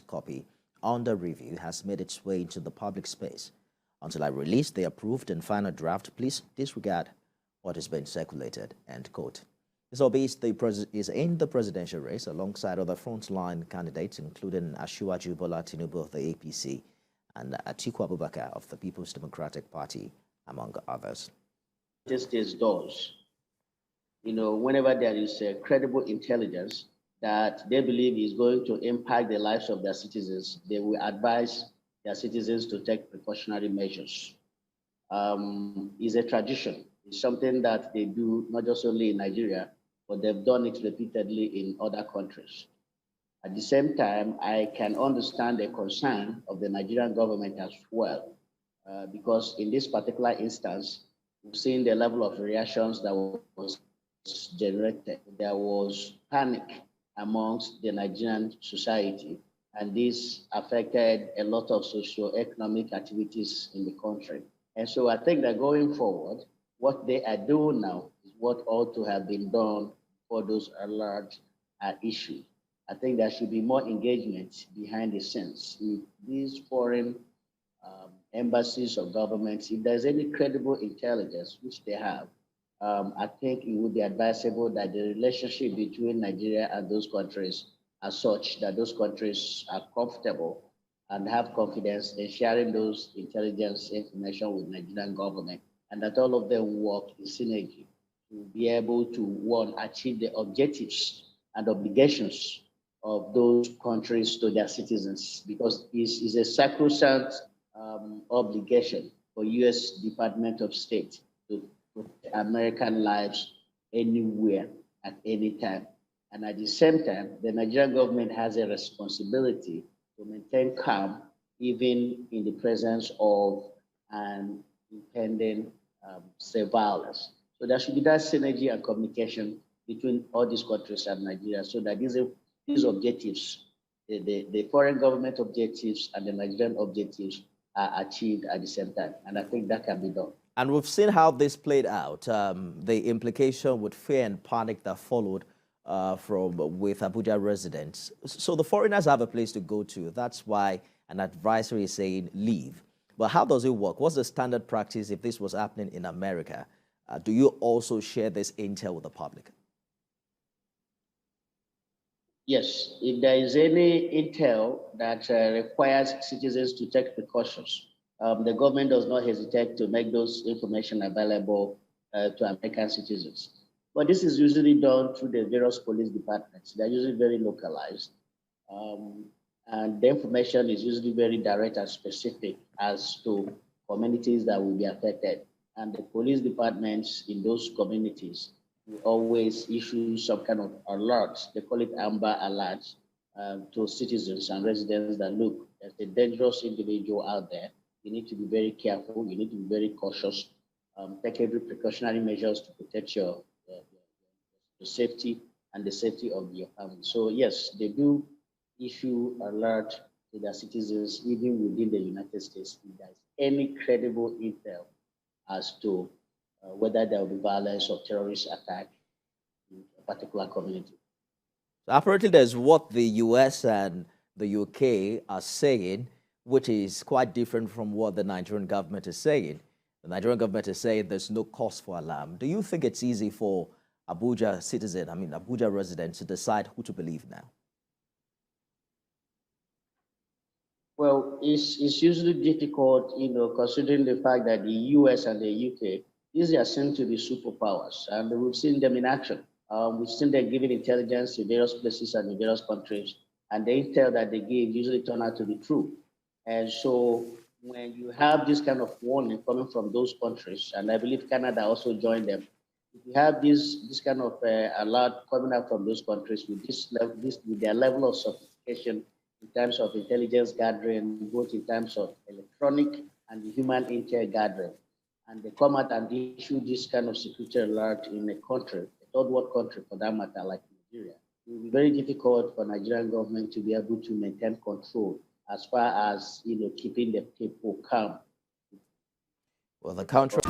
copy under review has made its way into the public space. Until I release the approved and final draft, please disregard what has been circulated, end quote. This Obi is in the presidential race alongside other frontline candidates, including Asiwaju Bola Tinubu of the APC and Atiku Abubakar of the People's Democratic Party, among others. Justice does. Whenever there is a credible intelligence that they believe is going to impact the lives of their citizens, they will advise their citizens to take precautionary measures. It's a tradition. It's something that they do not just only in Nigeria, but they've done it repeatedly in other countries. At the same time, I can understand the concern of the Nigerian government as well, because in this particular instance, we've seen the level of reactions that was generated. There was panic amongst the Nigerian society, and this affected a lot of socio-economic activities in the country. And so I think that going forward, what they are doing now is what ought to have been done for those alerts are issued. I think there should be more engagement behind the scenes. If these foreign embassies or governments, if there's any credible intelligence, which they have, I think it would be advisable that the relationship between Nigeria and those countries are such that those countries are comfortable and have confidence in sharing those intelligence information with Nigerian government, and that all of them work in synergy to be able to, one, achieve the objectives and obligations of those countries to their citizens, because it's a sacrosanct obligation for U.S. Department of State to protect American lives anywhere at any time. And at the same time, the Nigerian government has a responsibility to maintain calm, even in the presence of an impending surveillance. So there should be that synergy and communication between all these countries and Nigeria, so that these objectives, the foreign government objectives and the Nigerian objectives, are achieved at the same time. And I think that can be done. And we've seen how this played out, the implication with fear and panic that followed with Abuja residents. So the foreigners have a place to go to. That's why an advisory is saying leave. But how does it work? What's the standard practice if this was happening in America? Do you also share this intel with the public? Yes, if there is any intel that requires citizens to take precautions, the government does not hesitate to make those information available to American citizens. But this is usually done through the various police departments. They're usually very localized. And the information is usually very direct and specific as to communities that will be affected. And the police departments in those communities will always issue some kind of alerts. They call it amber alerts to citizens and residents that, look, there's a dangerous individual out there. You need to be very careful. You need to be very cautious. Take every precautionary measures to protect your safety and the safety of your family. So yes, they do issue alert to their citizens, even within the United States, if there's any credible intel as to whether there will be violence or terrorist attack in a particular community. So apparently there's what the US and the UK are saying, which is quite different from what the Nigerian government is saying. The Nigerian government is saying there's no cause for alarm. Do you think it's easy for Abuja residents to decide who to believe now? Well, it's usually difficult, considering the fact that the US and the UK, these are seen to be superpowers, and we've seen them in action. We've seen them giving intelligence in various places and in various countries, and the intel that they give usually turn out to be true. And so when you have this kind of warning coming from those countries, and I believe Canada also joined them, if you have this kind of alert coming out from those countries with their level of sophistication in terms of intelligence gathering, both in terms of electronic and human intel gathering, and they come out and issue this kind of security alert in a country, a third world country for that matter, like Nigeria, it will be very difficult for Nigerian government to be able to maintain control as far as keeping the people calm. Well, the country.